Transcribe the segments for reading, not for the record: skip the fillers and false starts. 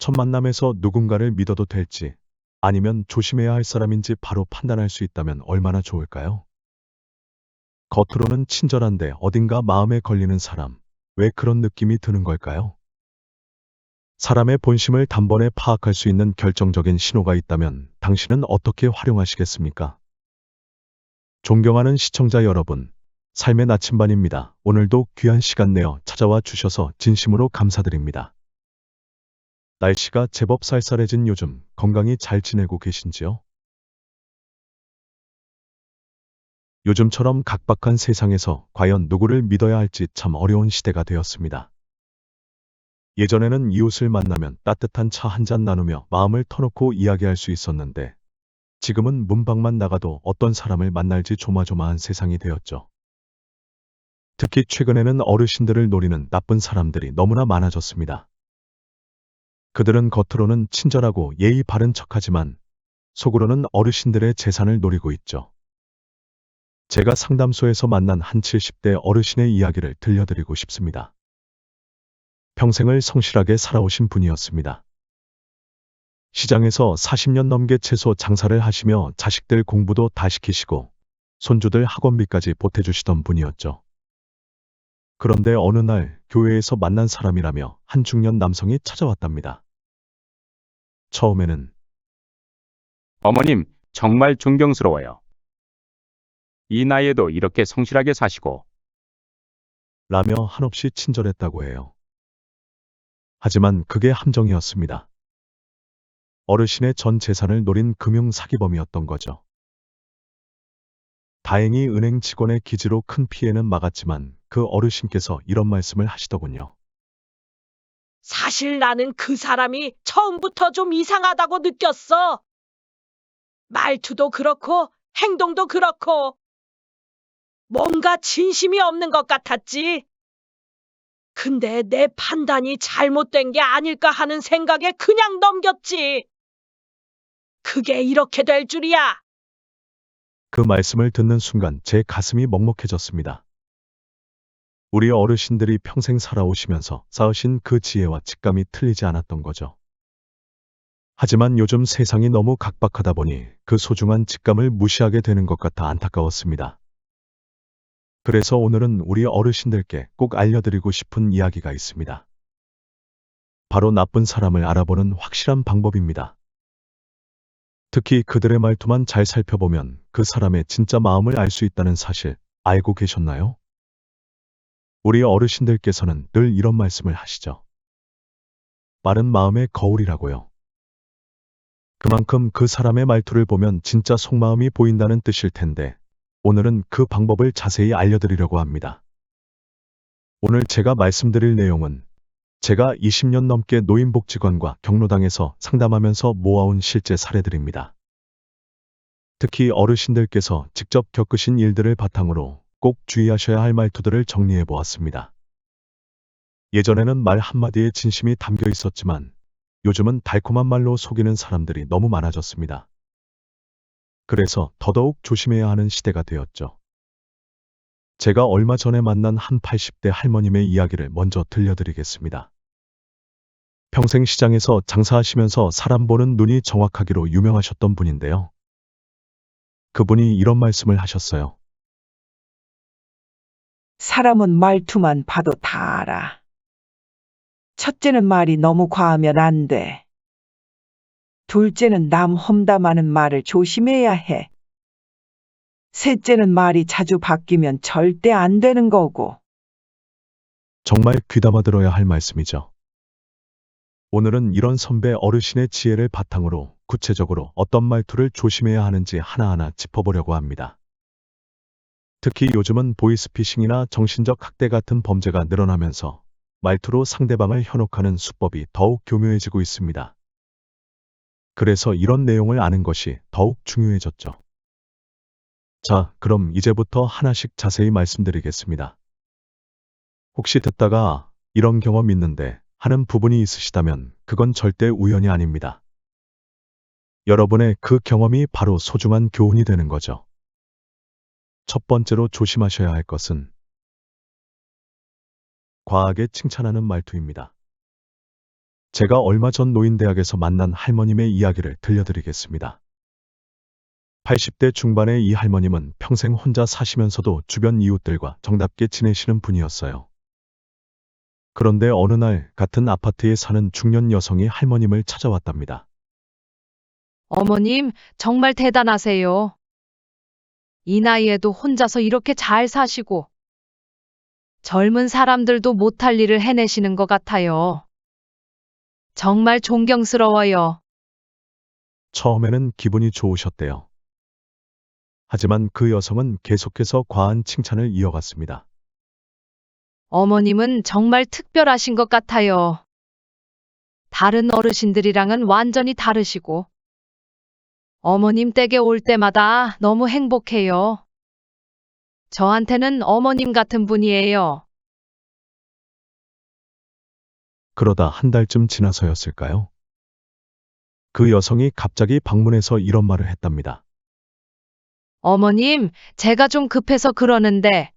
첫 만남에서 누군가를 믿어도 될지 아니면 조심해야 할 사람인지 바로 판단할 수 있다면 얼마나 좋을까요? 겉으로는 친절한데 어딘가 마음에 걸리는 사람, 왜 그런 느낌이 드는 걸까요? 사람의 본심을 단번에 파악할 수 있는 결정적인 신호가 있다면 당신은 어떻게 활용하시겠습니까? 존경하는 시청자 여러분, 삶의 나침반입니다. 오늘도 귀한 시간 내어 찾아와 주셔서 진심으로 감사드립니다. 날씨가 제법 쌀쌀해진 요즘 건강히 잘 지내고 계신지요? 요즘처럼 각박한 세상에서 과연 누구를 믿어야 할지 참 어려운 시대가 되었습니다. 예전에는 이웃을 만나면 따뜻한 차 한 잔 나누며 마음을 터놓고 이야기할 수 있었는데 지금은 문밖만 나가도 어떤 사람을 만날지 조마조마한 세상이 되었죠. 특히 최근에는 어르신들을 노리는 나쁜 사람들이 너무나 많아졌습니다. 그들은 겉으로는 친절하고 예의 바른 척하지만 속으로는 어르신들의 재산을 노리고 있죠. 제가 상담소에서 만난 한 70대 어르신의 이야기를 들려드리고 싶습니다. 평생을 성실하게 살아오신 분이었습니다. 시장에서 40년 넘게 채소 장사를 하시며 자식들 공부도 다 시키시고 손주들 학원비까지 보태주시던 분이었죠. 그런데 어느 날 교회에서 만난 사람이라며 한 중년 남성이 찾아왔답니다. 처음에는 어머님, 정말 존경스러워요. 이 나이에도 이렇게 성실하게 사시고, 라며 한없이 친절했다고 해요. 하지만 그게 함정이었습니다. 어르신의 전 재산을 노린 금융 사기범이었던 거죠. 다행히 은행 직원의 기지로 큰 피해는 막았지만 그 어르신께서 이런 말씀을 하시더군요. 사실 나는 그 사람이 처음부터 좀 이상하다고 느꼈어. 말투도 그렇고 행동도 그렇고 뭔가 진심이 없는 것 같았지. 근데 내 판단이 잘못된 게 아닐까 하는 생각에 그냥 넘겼지. 그게 이렇게 될 줄이야. 그 말씀을 듣는 순간 제 가슴이 먹먹해졌습니다. 우리 어르신들이 평생 살아오시면서 쌓으신 그 지혜와 직감이 틀리지 않았던 거죠. 하지만 요즘 세상이 너무 각박하다 보니 그 소중한 직감을 무시하게 되는 것 같아 안타까웠습니다. 그래서 오늘은 우리 어르신들께 꼭 알려드리고 싶은 이야기가 있습니다. 바로 나쁜 사람을 알아보는 확실한 방법입니다. 특히 그들의 말투만 잘 살펴보면 그 사람의 진짜 마음을 알 수 있다는 사실 알고 계셨나요? 우리 어르신들께서는 늘 이런 말씀을 하시죠. 빠른 마음의 거울이라고요. 그만큼 그 사람의 말투를 보면 진짜 속마음이 보인다는 뜻일 텐데 오늘은 그 방법을 자세히 알려드리려고 합니다. 오늘 제가 말씀드릴 내용은 제가 20년 넘게 노인복지관과 경로당에서 상담하면서 모아온 실제 사례들입니다. 특히 어르신들께서 직접 겪으신 일들을 바탕으로 꼭 주의하셔야 할 말투들을 정리해 보았습니다. 예전에는 말 한마디에 진심이 담겨 있었지만 요즘은 달콤한 말로 속이는 사람들이 너무 많아졌습니다. 그래서 더더욱 조심해야 하는 시대가 되었죠. 제가 얼마 전에 만난 한 80대 할머님의 이야기를 먼저 들려드리겠습니다. 평생 시장에서 장사하시면서 사람 보는 눈이 정확하기로 유명하셨던 분인데요. 그분이 이런 말씀을 하셨어요. 사람은 말투만 봐도 다 알아. 첫째는 말이 너무 과하면 안 돼. 둘째는 남 험담하는 말을 조심해야 해. 셋째는 말이 자주 바뀌면 절대 안 되는 거고. 정말 귀담아 들어야 할 말씀이죠. 오늘은 이런 선배 어르신의 지혜를 바탕으로 구체적으로 어떤 말투를 조심해야 하는지 하나하나 짚어보려고 합니다. 특히 요즘은 보이스피싱이나 정신적 학대 같은 범죄가 늘어나면서 말투로 상대방을 현혹하는 수법이 더욱 교묘해지고 있습니다. 그래서 이런 내용을 아는 것이 더욱 중요해졌죠. 자, 그럼 이제부터 하나씩 자세히 말씀드리겠습니다. 혹시 듣다가 이런 경험 있는데 하는 부분이 있으시다면 그건 절대 우연이 아닙니다. 여러분의 그 경험이 바로 소중한 교훈이 되는 거죠. 첫 번째로 조심하셔야 할 것은 과하게 칭찬하는 말투입니다. 제가 얼마 전 노인대학에서 만난 할머님의 이야기를 들려드리겠습니다. 80대 중반의 이 할머님은 평생 혼자 사시면서도 주변 이웃들과 정답게 지내시는 분이었어요. 그런데 어느 날 같은 아파트에 사는 중년 여성이 할머님을 찾아왔답니다. 어머님, 정말 대단하세요. 이 나이에도 혼자서 이렇게 잘 사시고, 젊은 사람들도 못할 일을 해내시는 것 같아요. 정말 존경스러워요. 처음에는 기분이 좋으셨대요. 하지만 그 여성은 계속해서 과한 칭찬을 이어갔습니다. 어머님은 정말 특별하신 것 같아요. 다른 어르신들이랑은 완전히 다르시고, 어머님 댁에 올 때마다 너무 행복해요. 저한테는 어머님 같은 분이에요. 그러다 한 달쯤 지나서였을까요? 그 여성이 갑자기 방문해서 이런 말을 했답니다. 어머님, 제가 좀 급해서 그러는데,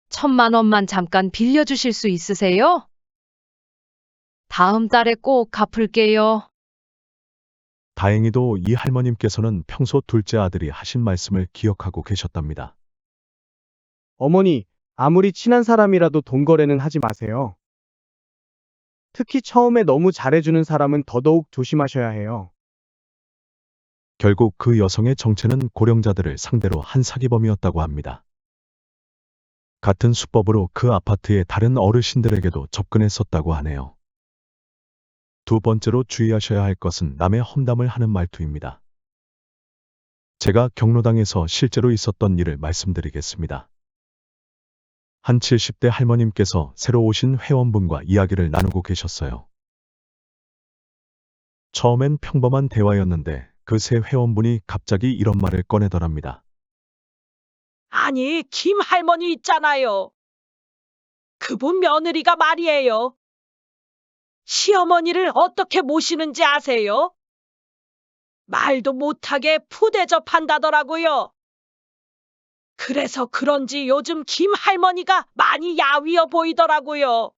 1,000만 원만 잠깐 빌려주실 수 있으세요? 다음 달에 꼭 갚을게요. 다행히도 이 할머님께서는 평소 둘째 아들이 하신 말씀을 기억하고 계셨답니다. 어머니, 아무리 친한 사람이라도 돈 거래는 하지 마세요. 특히 처음에 너무 잘해주는 사람은 더더욱 조심하셔야 해요. 결국 그 여성의 정체는 고령자들을 상대로 한 사기범이었다고 합니다. 같은 수법으로 그 아파트의 다른 어르신들에게도 접근했었다고 하네요. 두 번째로 주의하셔야 할 것은 남의 험담을 하는 말투입니다. 제가 경로당에서 실제로 있었던 일을 말씀드리겠습니다. 한 70대 할머님께서 새로 오신 회원분과 이야기를 나누고 계셨어요. 처음엔 평범한 대화였는데 그 새 회원분이 갑자기 이런 말을 꺼내더랍니다. 아니, 김 할머니 있잖아요. 그분 며느리가 말이에요. 시어머니를 어떻게 모시는지 아세요? 말도 못하게 푸대접한다더라고요. 그래서 그런지 요즘 김 할머니가 많이 야위어 보이더라고요.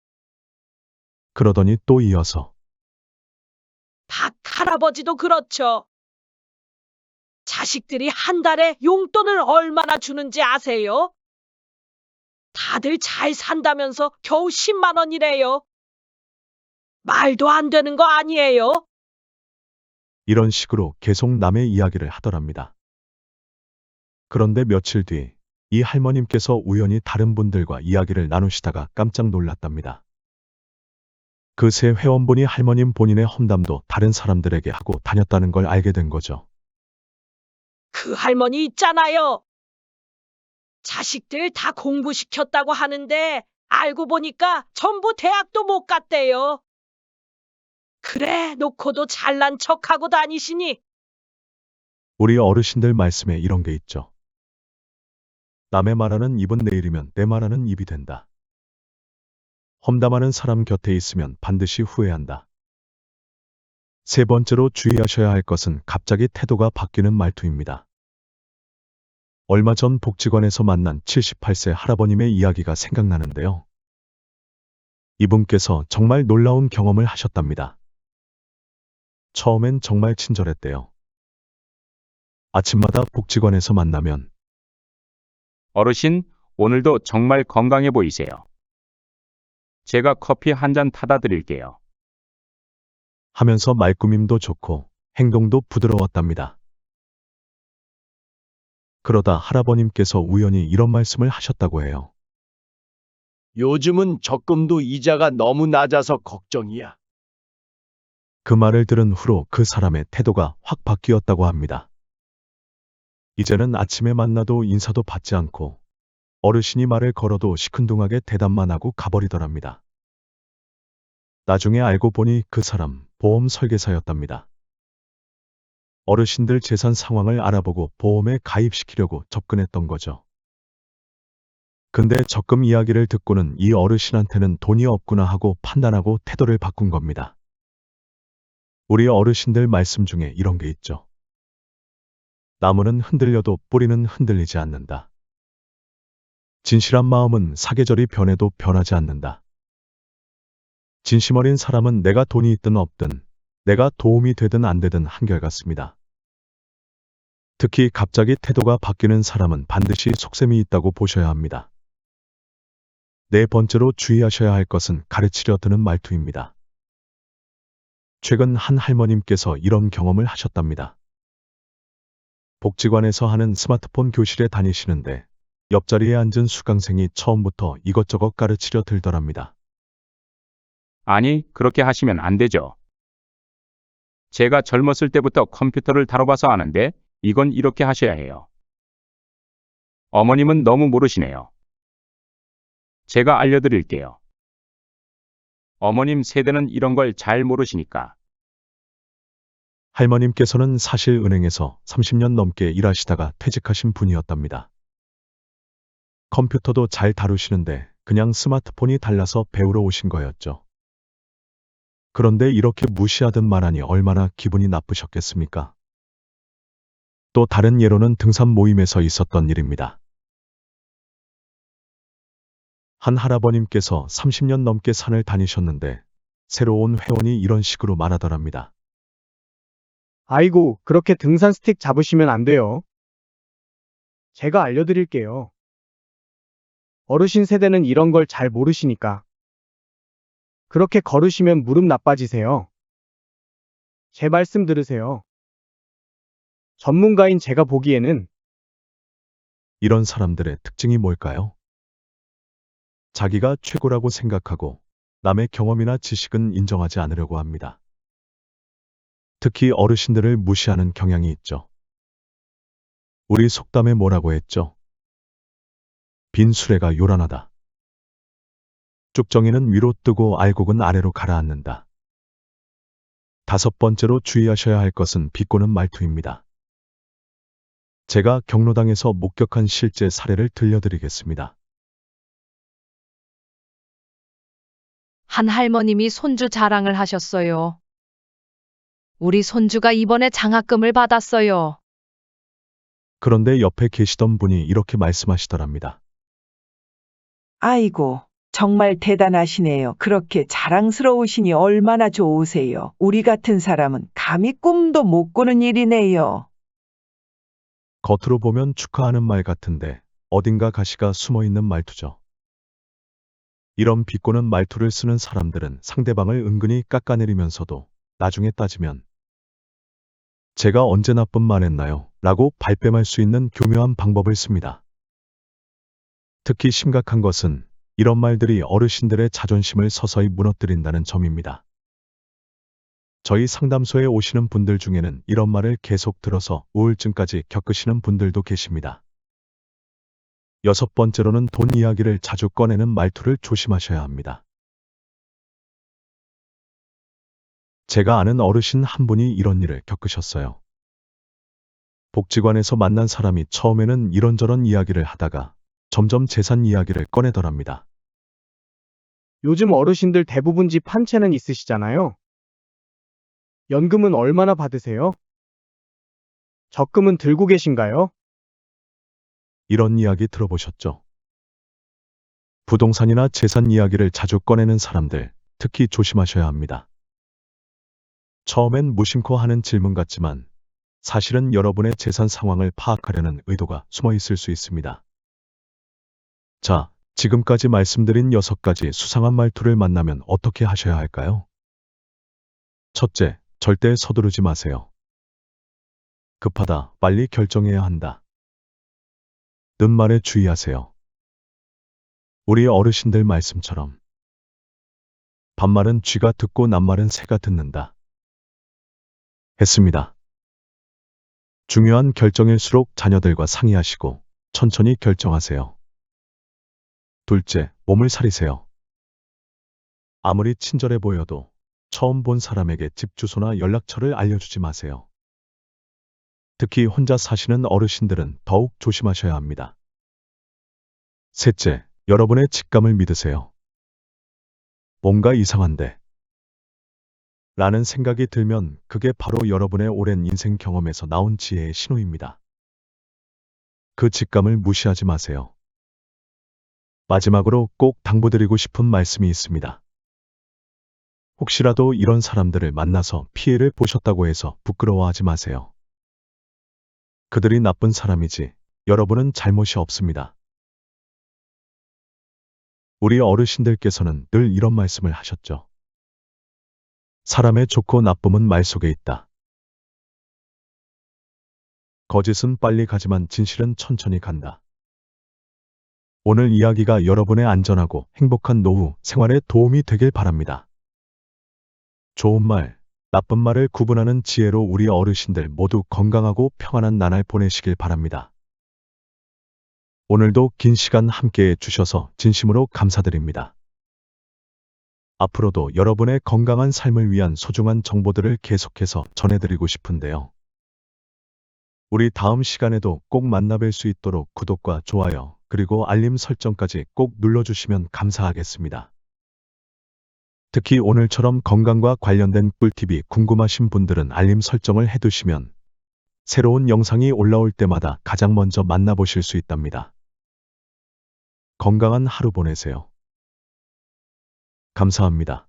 그러더니 또 이어서 박 할아버지도 그렇죠. 자식들이 한 달에 용돈을 얼마나 주는지 아세요? 다들 잘 산다면서 겨우 10만 원이래요. 말도 안 되는 거 아니에요? 이런 식으로 계속 남의 이야기를 하더랍니다. 그런데 며칠 뒤 이 할머님께서 우연히 다른 분들과 이야기를 나누시다가 깜짝 놀랐답니다. 그 새 회원분이 할머님 본인의 험담도 다른 사람들에게 하고 다녔다는 걸 알게 된 거죠. 그 할머니 있잖아요. 자식들 다 공부시켰다고 하는데 알고 보니까 전부 대학도 못 갔대요. 그래 놓고도 잘난 척하고 다니시니 우리 어르신들 말씀에 이런 게 있죠. 남의 말하는 입은 내일이면 내 말하는 입이 된다. 험담하는 사람 곁에 있으면 반드시 후회한다. 세 번째로 주의하셔야 할 것은 갑자기 태도가 바뀌는 말투입니다. 얼마 전 복지관에서 만난 78세 할아버님의 이야기가 생각나는데요. 이분께서 정말 놀라운 경험을 하셨답니다. 처음엔 정말 친절했대요. 아침마다 복지관에서 만나면 어르신, 오늘도 정말 건강해 보이세요. 제가 커피 한 잔 타다 드릴게요. 하면서 말꾸밈도 좋고 행동도 부드러웠답니다. 그러다 할아버님께서 우연히 이런 말씀을 하셨다고 해요. 요즘은 적금도 이자가 너무 낮아서 걱정이야. 그 말을 들은 후로 그 사람의 태도가 확 바뀌었다고 합니다. 이제는 아침에 만나도 인사도 받지 않고 어르신이 말을 걸어도 시큰둥하게 대답만 하고 가버리더랍니다. 나중에 알고 보니 그 사람 보험 설계사였답니다. 어르신들 재산 상황을 알아보고 보험에 가입시키려고 접근했던 거죠. 근데 적금 이야기를 듣고는 이 어르신한테는 돈이 없구나 하고 판단하고 태도를 바꾼 겁니다. 우리 어르신들 말씀 중에 이런 게 있죠. 나무는 흔들려도 뿌리는 흔들리지 않는다. 진실한 마음은 사계절이 변해도 변하지 않는다. 진심 어린 사람은 내가 돈이 있든 없든, 내가 도움이 되든 안 되든 한결같습니다. 특히 갑자기 태도가 바뀌는 사람은 반드시 속셈이 있다고 보셔야 합니다. 네 번째로 주의하셔야 할 것은 가르치려 드는 말투입니다. 최근 한 할머님께서 이런 경험을 하셨답니다. 복지관에서 하는 스마트폰 교실에 다니시는데 옆자리에 앉은 수강생이 처음부터 이것저것 가르치려 들더랍니다. 아니, 그렇게 하시면 안 되죠. 제가 젊었을 때부터 컴퓨터를 다뤄봐서 아는데 이건 이렇게 하셔야 해요. 어머님은 너무 모르시네요. 제가 알려드릴게요. 어머님 세대는 이런 걸 잘 모르시니까. 할머님께서는 사실 은행에서 30년 넘게 일하시다가 퇴직하신 분이었답니다. 컴퓨터도 잘 다루시는데 그냥 스마트폰이 달라서 배우러 오신 거였죠. 그런데 이렇게 무시하듯 말하니 얼마나 기분이 나쁘셨겠습니까? 또 다른 예로는 등산 모임에서 있었던 일입니다. 한 할아버님께서 30년 넘게 산을 다니셨는데 새로 온 회원이 이런 식으로 말하더랍니다. 아이고, 그렇게 등산 스틱 잡으시면 안 돼요. 제가 알려드릴게요. 어르신 세대는 이런 걸 잘 모르시니까. 그렇게 걸으시면 무릎 나빠지세요. 제 말씀 들으세요. 전문가인 제가 보기에는 이런 사람들의 특징이 뭘까요? 자기가 최고라고 생각하고 남의 경험이나 지식은 인정하지 않으려고 합니다. 특히 어르신들을 무시하는 경향이 있죠. 우리 속담에 뭐라고 했죠? 빈 수레가 요란하다. 쭉정이는 위로 뜨고 알곡은 아래로 가라앉는다. 다섯 번째로 주의하셔야 할 것은 비꼬는 말투입니다. 제가 경로당에서 목격한 실제 사례를 들려드리겠습니다. 한 할머님이 손주 자랑을 하셨어요. 우리 손주가 이번에 장학금을 받았어요. 그런데 옆에 계시던 분이 이렇게 말씀하시더랍니다. 아이고, 정말 대단하시네요. 그렇게 자랑스러우시니 얼마나 좋으세요. 우리 같은 사람은 감히 꿈도 못 꾸는 일이네요. 겉으로 보면 축하하는 말 같은데 어딘가 가시가 숨어 있는 말투죠. 이런 비꼬는 말투를 쓰는 사람들은 상대방을 은근히 깎아내리면서도 나중에 따지면 제가 언제 나쁜 말 했나요? 라고 발뺌할 수 있는 교묘한 방법을 씁니다. 특히 심각한 것은 이런 말들이 어르신들의 자존심을 서서히 무너뜨린다는 점입니다. 저희 상담소에 오시는 분들 중에는 이런 말을 계속 들어서 우울증까지 겪으시는 분들도 계십니다. 여섯 번째로는 돈 이야기를 자주 꺼내는 말투를 조심하셔야 합니다. 제가 아는 어르신 한 분이 이런 일을 겪으셨어요. 복지관에서 만난 사람이 처음에는 이런저런 이야기를 하다가 점점 재산 이야기를 꺼내더랍니다. 요즘 어르신들 대부분 집 한 채는 있으시잖아요. 연금은 얼마나 받으세요? 적금은 들고 계신가요? 이런 이야기 들어보셨죠? 부동산이나 재산 이야기를 자주 꺼내는 사람들, 특히 조심하셔야 합니다. 처음엔 무심코 하는 질문 같지만 사실은 여러분의 재산 상황을 파악하려는 의도가 숨어 있을 수 있습니다. 자, 지금까지 말씀드린 6가지 수상한 말투를 만나면 어떻게 하셔야 할까요? 첫째, 절대 서두르지 마세요. 급하다, 빨리 결정해야 한다. 는 말에 주의하세요. 우리 어르신들 말씀처럼 반말은 쥐가 듣고 낱말은 새가 듣는다. 했습니다. 중요한 결정일수록 자녀들과 상의하시고 천천히 결정하세요. 둘째, 몸을 사리세요. 아무리 친절해 보여도 처음 본 사람에게 집 주소나 연락처를 알려주지 마세요. 특히 혼자 사시는 어르신들은 더욱 조심하셔야 합니다. 셋째, 여러분의 직감을 믿으세요. 뭔가 이상한데 라는 생각이 들면 그게 바로 여러분의 오랜 인생 경험에서 나온 지혜의 신호입니다. 그 직감을 무시하지 마세요. 마지막으로 꼭 당부드리고 싶은 말씀이 있습니다. 혹시라도 이런 사람들을 만나서 피해를 보셨다고 해서 부끄러워하지 마세요. 그들이 나쁜 사람이지 여러분은 잘못이 없습니다. 우리 어르신들께서는 늘 이런 말씀을 하셨죠. 사람의 좋고 나쁨은 말 속에 있다. 거짓은 빨리 가지만 진실은 천천히 간다. 오늘 이야기가 여러분의 안전하고 행복한 노후 생활에 도움이 되길 바랍니다. 좋은 말, 나쁜 말을 구분하는 지혜로 우리 어르신들 모두 건강하고 평안한 나날 보내시길 바랍니다. 오늘도 긴 시간 함께해 주셔서 진심으로 감사드립니다. 앞으로도 여러분의 건강한 삶을 위한 소중한 정보들을 계속해서 전해드리고 싶은데요. 우리 다음 시간에도 꼭 만나뵐 수 있도록 구독과 좋아요, 그리고 알림 설정까지 꼭 눌러주시면 감사하겠습니다. 특히 오늘처럼 건강과 관련된 꿀팁이 궁금하신 분들은 알림 설정을 해두시면 새로운 영상이 올라올 때마다 가장 먼저 만나보실 수 있답니다. 건강한 하루 보내세요. 감사합니다.